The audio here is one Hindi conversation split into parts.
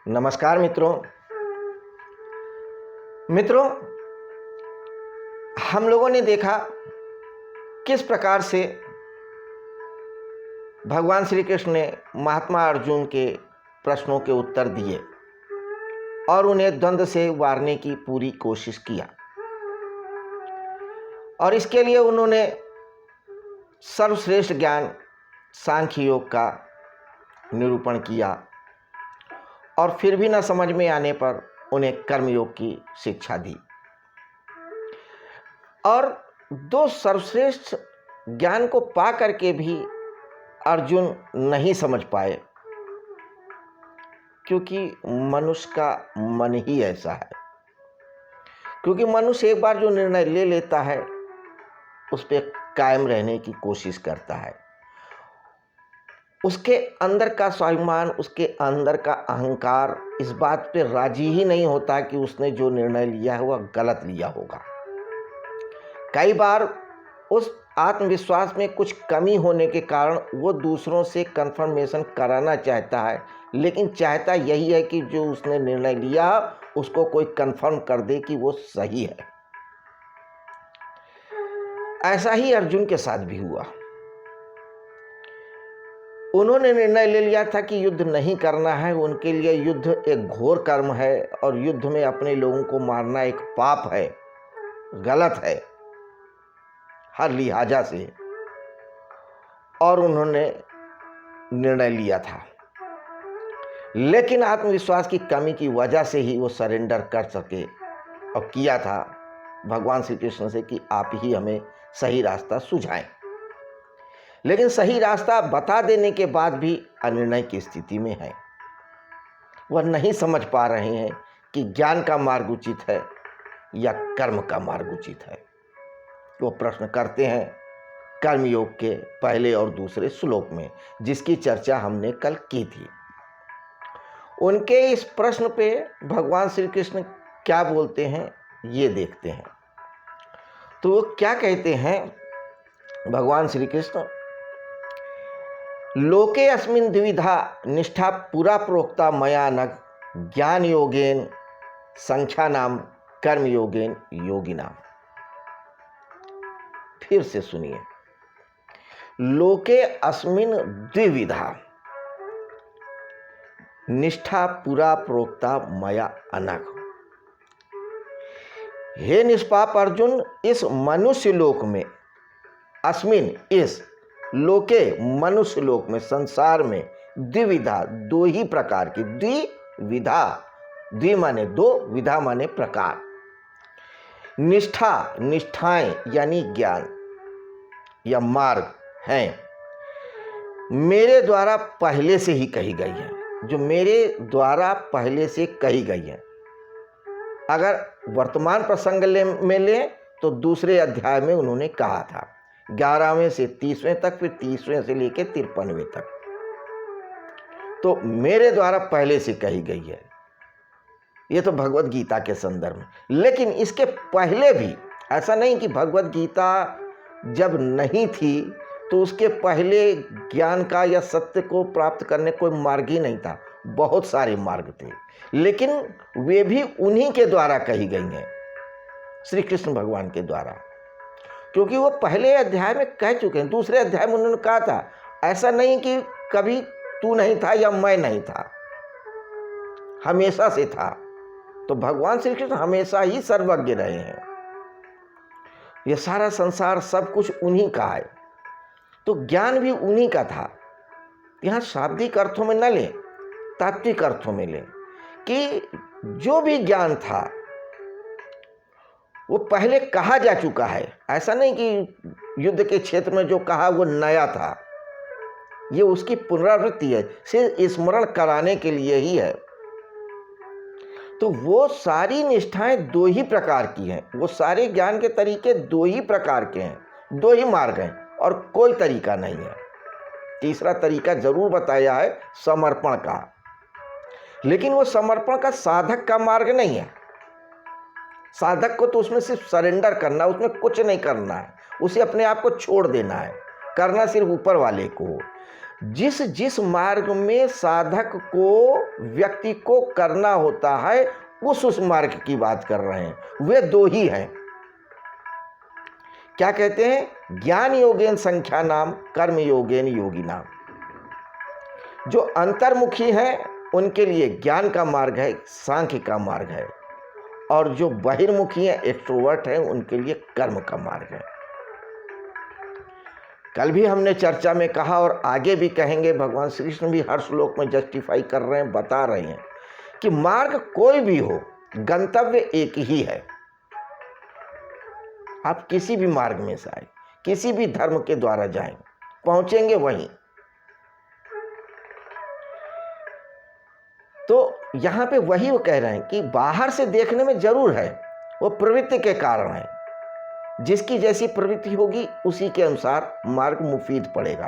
नमस्कार मित्रों। हम लोगों ने देखा किस प्रकार से भगवान श्री कृष्ण ने महात्मा अर्जुन के प्रश्नों के उत्तर दिए और उन्हें द्वंद्व से उबारने की पूरी कोशिश किया। और इसके लिए उन्होंने सर्वश्रेष्ठ ज्ञान सांख्य योग का निरूपण किया और फिर भी न समझ में आने पर उन्हें कर्मयोग की शिक्षा दी। और दो सर्वश्रेष्ठ ज्ञान को पा करके भी अर्जुन नहीं समझ पाए, क्योंकि मनुष्य का मन ही ऐसा है। क्योंकि मनुष्य एक बार जो निर्णय ले लेता है उस पर कायम रहने की कोशिश करता है। उसके अंदर का स्वाभिमान, उसके अंदर का अहंकार इस बात पे राजी ही नहीं होता कि उसने जो निर्णय लिया है वह गलत लिया होगा। कई बार उस आत्मविश्वास में कुछ कमी होने के कारण वो दूसरों से कंफर्मेशन कराना चाहता है, लेकिन चाहता यही है कि जो उसने निर्णय लिया उसको कोई कंफर्म कर दे कि वो सही है। ऐसा ही अर्जुन के साथ भी हुआ। उन्होंने निर्णय ले लिया था कि युद्ध नहीं करना है। उनके लिए युद्ध एक घोर कर्म है और युद्ध में अपने लोगों को मारना एक पाप है, गलत है हर लिहाजा से। और उन्होंने निर्णय लिया था, लेकिन आत्मविश्वास की कमी की वजह से ही वो सरेंडर कर सके और किया था भगवान श्री कृष्ण से कि आप ही हमें सही रास्ता सुझाएं। लेकिन सही रास्ता बता देने के बाद भी अनिर्णय की स्थिति में है। वह नहीं समझ पा रहे हैं कि ज्ञान का मार्ग उचित है या कर्म का मार्ग उचित है। वो प्रश्न करते हैं कर्मयोग के पहले और दूसरे श्लोक में, जिसकी चर्चा हमने कल की थी। उनके इस प्रश्न पे भगवान श्री कृष्ण क्या बोलते हैं ये देखते हैं। तो वो क्या कहते हैं भगवान श्री कृष्ण, लोके अस्मिन् द्विविधा निष्ठा पुरा प्रोक्ता मया नघ ज्ञान योगेन संख्यानाम कर्म योगेन योगिनाम। फिर से सुनिए, लोके अस्मिन् द्विविधा निष्ठा पुरा प्रोक्ता मया अनघ। हे निष्पाप अर्जुन, इस मनुष्य लोक में, अस्मिन इस, लोके मनुष्य लोक में, संसार में, द्विविधा दो ही प्रकार की, द्विविधा, द्वि माने दो, विधा माने प्रकार, निष्ठा निष्ठाएं यानी ज्ञान या मार्ग हैं, मेरे द्वारा पहले से ही कही गई है। जो मेरे द्वारा पहले से कही गई है। अगर वर्तमान प्रसंग में ले तो दूसरे अध्याय में उन्होंने कहा था 11वें से 30वें तक, फिर 30वें से लेकर 53वें तक। तो मेरे द्वारा पहले से कही गई है। ये तो भगवत गीता के संदर्भ में। लेकिन इसके पहले भी ऐसा नहीं कि भगवत गीता जब नहीं थी तो उसके पहले ज्ञान का या सत्य को प्राप्त करने कोई मार्ग ही नहीं था। बहुत सारे मार्ग थे, लेकिन वे भी उन्हीं के द्वारा कही गई हैं, श्री कृष्ण भगवान के द्वारा। क्योंकि वो पहले अध्याय में कह चुके हैं। दूसरे अध्याय में उन्होंने कहा था ऐसा नहीं कि कभी तू नहीं था या मैं नहीं था, हमेशा से था। तो भगवान श्री कृष्ण हमेशा ही सर्वज्ञ रहे हैं। ये सारा संसार सब कुछ उन्हीं का है, तो ज्ञान भी उन्हीं का था। यहाँ शाब्दिक अर्थों में न ले, तात्विक अर्थों में ले कि जो भी ज्ञान था वो पहले कहा जा चुका है। ऐसा नहीं कि युद्ध के क्षेत्र में जो कहा वो नया था, ये उसकी पुनरावृत्ति है, सिर्फ स्मरण कराने के लिए ही है। तो वो सारी निष्ठाएं दो ही प्रकार की हैं, वो सारे ज्ञान के तरीके दो ही प्रकार के हैं, दो ही मार्ग हैं और कोई तरीका नहीं है। तीसरा तरीका जरूर बताया है समर्पण का, लेकिन वो समर्पण का साधक का मार्ग नहीं है। साधक को तो उसमें सिर्फ सरेंडर करना, उसमें कुछ नहीं करना है, उसे अपने आप को छोड़ देना है, करना सिर्फ ऊपर वाले को। जिस जिस मार्ग में साधक को व्यक्ति को करना होता है उस मार्ग की बात कर रहे हैं। वे दो ही हैं। क्या कहते हैं? ज्ञान योगेन संख्या नाम, कर्म योगेन योगी नाम। जो अंतर्मुखी हैं उनके लिए ज्ञान का मार्ग है, सांख्य का मार्ग है, और जो बहिर्मुखी हैं, एक्सट्रोवर्ट हैं, उनके लिए कर्म का मार्ग है। कल भी हमने चर्चा में कहा और आगे भी कहेंगे, भगवान श्री कृष्ण भी हर श्लोक में जस्टिफाई कर रहे हैं, बता रहे हैं कि मार्ग कोई भी हो, गंतव्य एक ही है। आप किसी भी मार्ग में से आए, किसी भी धर्म के द्वारा जाएं, पहुंचेंगे वहीं। तो यहां पे वही वो कह रहे हैं कि बाहर से देखने में जरूर है, वो प्रवृत्ति के कारण है। जिसकी जैसी प्रवृत्ति होगी उसी के अनुसार मार्ग मुफीद पड़ेगा।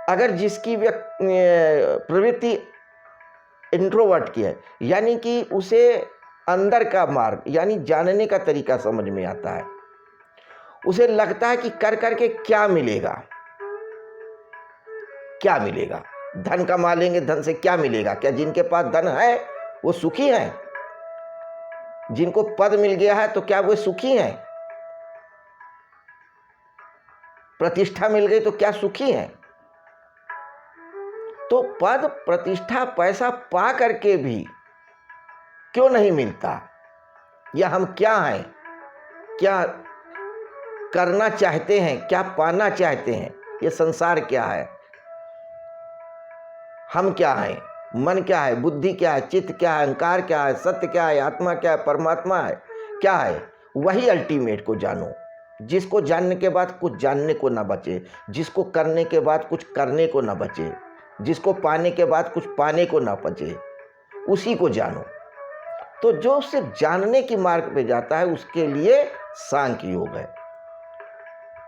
अगर जिसकी प्रवृत्ति इंट्रोवर्ट की है, यानी कि उसे अंदर का मार्ग यानी जानने का तरीका समझ में आता है, उसे लगता है कि कर करके क्या मिलेगा, क्या मिलेगा, धन कमा लेंगे, धन से क्या मिलेगा, क्या जिनके पास धन है वो सुखी हैं? जिनको पद मिल गया है तो क्या वो सुखी हैं? प्रतिष्ठा मिल गई तो क्या सुखी हैं? तो पद, प्रतिष्ठा, पैसा पा करके भी क्यों नहीं मिलता? या हम क्या हैं, क्या करना चाहते हैं, क्या पाना चाहते हैं, ये संसार क्या है, हम क्या हैं, मन क्या है, बुद्धि क्या है, चित्त क्या है, अहंकार क्या है, सत्य क्या है, आत्मा क्या है, परमात्मा है, क्या है? वही अल्टीमेट को जानो, जिसको जानने के बाद कुछ जानने को ना बचे, जिसको करने के बाद कुछ करने को ना बचे, जिसको पाने के बाद कुछ पाने को ना बचे, उसी को जानो। तो जो सिर्फ जानने की मार्ग पे जाता है उसके लिए सांख्य योग है।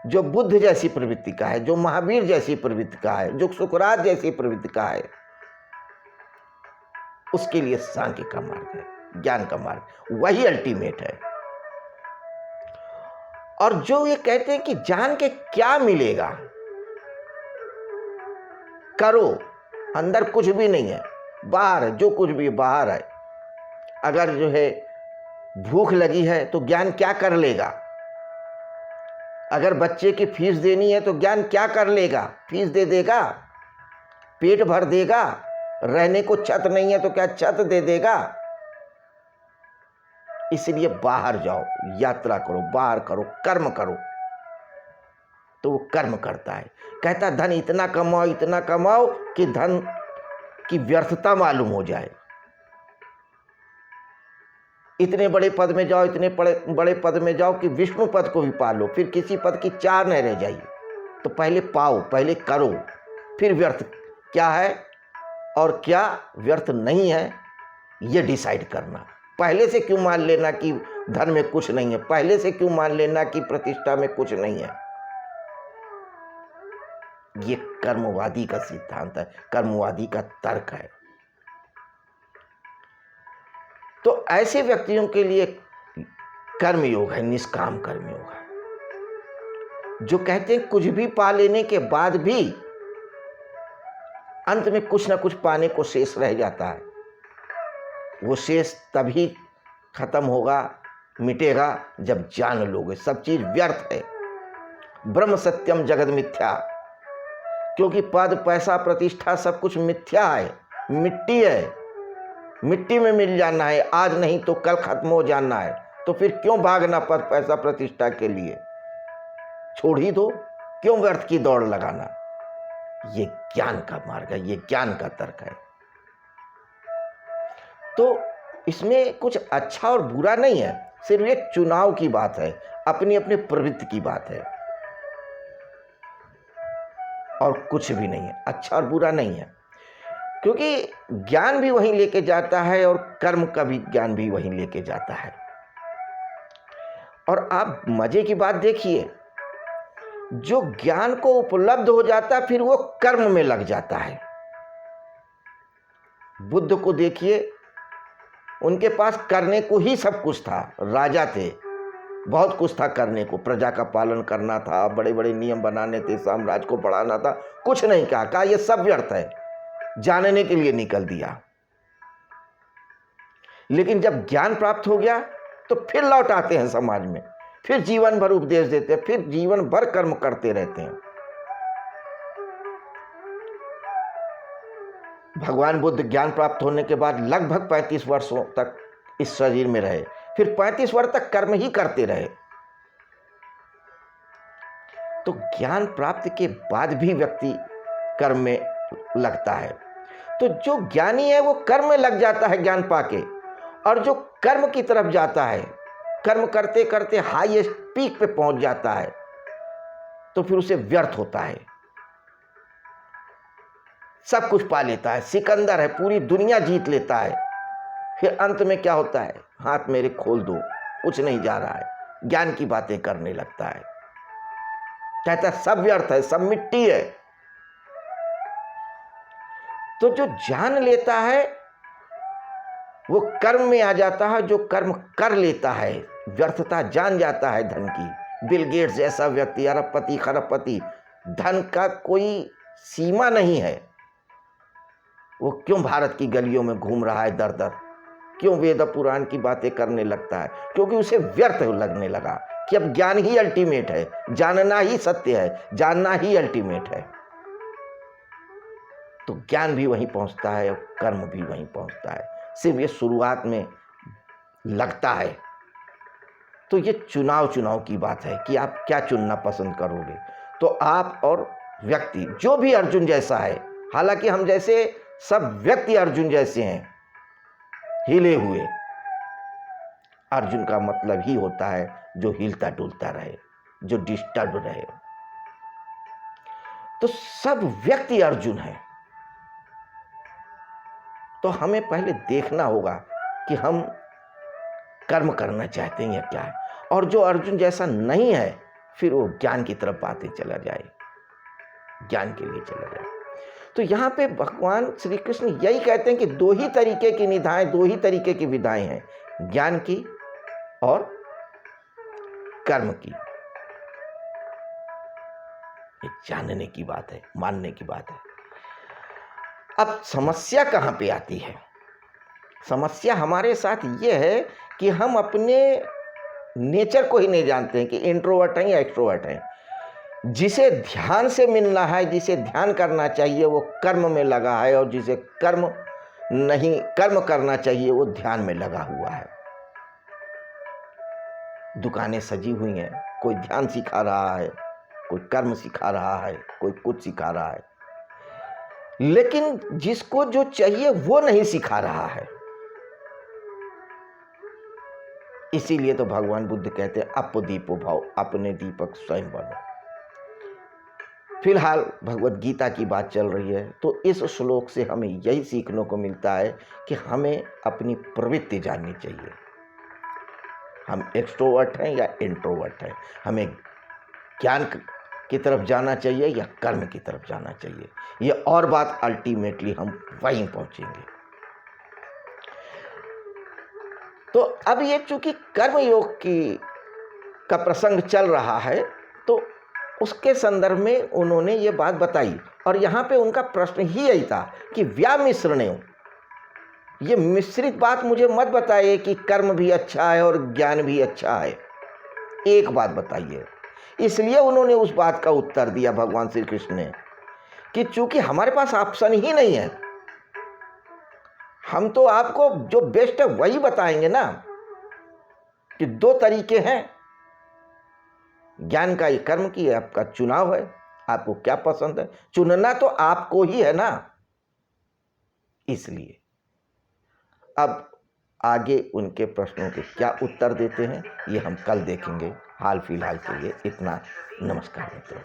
जो बुद्ध जैसी प्रवृत्ति का है, जो महावीर जैसी प्रवृत्ति का है, जो सुकरात जैसी प्रवृत्ति का है, उसके लिए सांख्य का मार्ग है, ज्ञान का मार्ग, वही अल्टीमेट है। और जो ये कहते हैं कि जान के क्या मिलेगा, करो, अंदर कुछ भी नहीं है, बाहर है, जो कुछ भी बाहर है। अगर जो है भूख लगी है तो ज्ञान क्या कर लेगा? अगर बच्चे की फीस देनी है तो ज्ञान क्या कर लेगा? फीस दे देगा, पेट भर देगा। रहने को छत नहीं है तो क्या छत दे देगा? इसलिए बाहर जाओ, यात्रा करो, बाहर करो, कर्म करो। तो वो कर्म करता है, कहता धन इतना कमाओ, इतना कमाओ कि धन की व्यर्थता मालूम हो जाए। इतने बड़े पद में जाओ, इतने बड़े पद में जाओ कि विष्णु पद को भी पा लो, फिर किसी पद की चार न रह जाइए। तो पहले पाओ, पहले करो, फिर व्यर्थ क्या है और क्या व्यर्थ नहीं है ये डिसाइड करना। पहले से क्यों मान लेना कि धन में कुछ नहीं है, पहले से क्यों मान लेना कि प्रतिष्ठा में कुछ नहीं है। ये कर्मवादी का सिद्धांत है, कर्मवादी का तर्क है। तो ऐसे व्यक्तियों के लिए कर्मयोग है, निष्काम कर्मयोग है, जो कहते हैं कुछ भी पा लेने के बाद भी अंत में कुछ ना कुछ पाने को शेष रह जाता है। वो शेष तभी खत्म होगा, मिटेगा जब जान लोगे सब चीज व्यर्थ है। ब्रह्म सत्यम जगत मिथ्या, क्योंकि पद, पैसा, प्रतिष्ठा सब कुछ मिथ्या है, मिट्टी है, मिट्टी में मिल जाना है, आज नहीं तो कल खत्म हो जाना है। तो फिर क्यों भागना पद, पैसा, प्रतिष्ठा के लिए? छोड़ ही दो, क्यों व्यर्थ की दौड़ लगाना? ये ज्ञान का मार्ग है, ये ज्ञान का तर्क है। तो इसमें कुछ अच्छा और बुरा नहीं है, सिर्फ एक चुनाव की बात है, अपनी अपनी प्रवृत्ति की बात है, और कुछ भी नहीं है, अच्छा और बुरा नहीं है। क्योंकि ज्ञान भी वहीं लेके जाता है और कर्म का भी ज्ञान भी वहीं लेके जाता है। और आप मजे की बात देखिए, जो ज्ञान को उपलब्ध हो जाता है फिर वो कर्म में लग जाता है। बुद्ध को देखिए, उनके पास करने को ही सब कुछ था, राजा थे, बहुत कुछ था करने को, प्रजा का पालन करना था, बड़े बड़े नियम बनाने थे, साम्राज्य को बढ़ाना था, कुछ नहीं कहा ये सब व्यर्थ है, जानने के लिए निकल दिया। लेकिन जब ज्ञान प्राप्त हो गया तो फिर लौट आते हैं समाज में, फिर जीवन भर उपदेश देते हैं, फिर जीवन भर कर्म करते रहते हैं। भगवान बुद्ध ज्ञान प्राप्त होने के बाद लगभग 35 वर्षों तक इस शरीर में रहे, फिर 35 वर्ष तक कर्म ही करते रहे। तो ज्ञान प्राप्ति के बाद भी व्यक्ति कर्म में लगता है। तो जो ज्ञानी है वो कर्म में लग जाता है ज्ञान पाके, और जो कर्म की तरफ जाता है, कर्म करते करते हाईएस्ट पीक पे पहुंच जाता है, तो फिर उसे व्यर्थ होता है। सब कुछ पा लेता है, सिकंदर है, पूरी दुनिया जीत लेता है, फिर अंत में क्या होता है, हाथ मेरे खोल दो, कुछ नहीं जा रहा है, ज्ञान की बातें करने लगता है, कहता है सब व्यर्थ है, सब मिट्टी है। तो जो जान लेता है वो कर्म में आ जाता है, जो कर्म कर लेता है व्यर्थता जान जाता है धन की। बिल गेट्स जैसा व्यक्ति, अरबपति खरबपति, धन का कोई सीमा नहीं है, वो क्यों भारत की गलियों में घूम रहा है दर दर, क्यों वेद पुराण की बातें करने लगता है, क्योंकि उसे व्यर्थ लगने लगा कि अब ज्ञान ही अल्टीमेट है, जानना ही सत्य है, जानना ही अल्टीमेट है। तो ज्ञान भी वहीं पहुंचता है और कर्म भी वहीं पहुंचता है, सिर्फ ये शुरुआत में लगता है। तो ये चुनाव की बात है कि आप क्या चुनना पसंद करोगे। तो आप और व्यक्ति जो भी अर्जुन जैसा है, हालांकि हम जैसे सब व्यक्ति अर्जुन जैसे हैं, हिले हुए। अर्जुन का मतलब ही होता है जो हिलता डुलता रहे, जो डिस्टर्ब रहे। तो सब व्यक्ति अर्जुन है। तो हमें पहले देखना होगा कि हम कर्म करना चाहते हैं या क्या है, और जो अर्जुन जैसा नहीं है फिर वो ज्ञान की तरफ बातें चला जाए, ज्ञान के लिए चला जाए। तो यहाँ पे भगवान श्री कृष्ण यही कहते हैं कि दो ही तरीके की निधाएं, दो ही तरीके की विधाएं हैं, ज्ञान की और कर्म की। ये जानने की बात है, मानने की बात है। अब समस्या कहाँ पे आती है? समस्या हमारे साथ ये है कि हम अपने नेचर को ही नहीं जानते हैं कि इंट्रोवर्ट हैं या एक्सट्रोवर्ट हैं। जिसे ध्यान से मिलना है, जिसे ध्यान करना चाहिए, वो कर्म में लगा है, और जिसे कर्म करना चाहिए वो ध्यान में लगा हुआ है। दुकानें सजी हुई हैं, कोई ध्यान सिखा रहा है, कोई कर्म सिखा रहा है, कोई कुछ सिखा रहा है, लेकिन जिसको जो चाहिए वो नहीं सिखा रहा है। इसीलिए तो भगवान बुद्ध कहते हैं अपदीपो भाव, अपने दीपक स्वयं बनो। फिलहाल भगवत गीता की बात चल रही है, तो इस श्लोक से हमें यही सीखने को मिलता है कि हमें अपनी प्रवृत्ति जाननी चाहिए। हम एक्सट्रोवर्ट हैं या इंट्रोवर्ट हैं, हमें ज्ञान की तरफ जाना चाहिए या कर्म की तरफ जाना चाहिए, ये और बात अल्टीमेटली हम वहीं पहुंचेंगे। तो अब ये चूंकि कर्म योग का प्रसंग चल रहा है, तो उसके संदर्भ में उन्होंने ये बात बताई, और यहाँ पे उनका प्रश्न ही यही था कि व्यामिश्रणे, ये मिश्रित बात मुझे मत बताइए कि कर्म भी अच्छा है और ज्ञान भी अच्छा है, एक बात बताइए। इसलिए उन्होंने उस बात का उत्तर दिया भगवान श्री कृष्ण ने कि चूंकि हमारे पास ऑप्शन ही नहीं है, हम तो आपको जो बेस्ट है वही बताएंगे ना, कि दो तरीके हैं, ज्ञान का ही, कर्म की है, आपका चुनाव है, आपको क्या पसंद है, चुनना तो आपको ही है ना। इसलिए अब आगे उनके प्रश्नों के क्या उत्तर देते हैं ये हम कल देखेंगे। हाल फिलहाल के लिए इतना। नमस्कार मित्रों।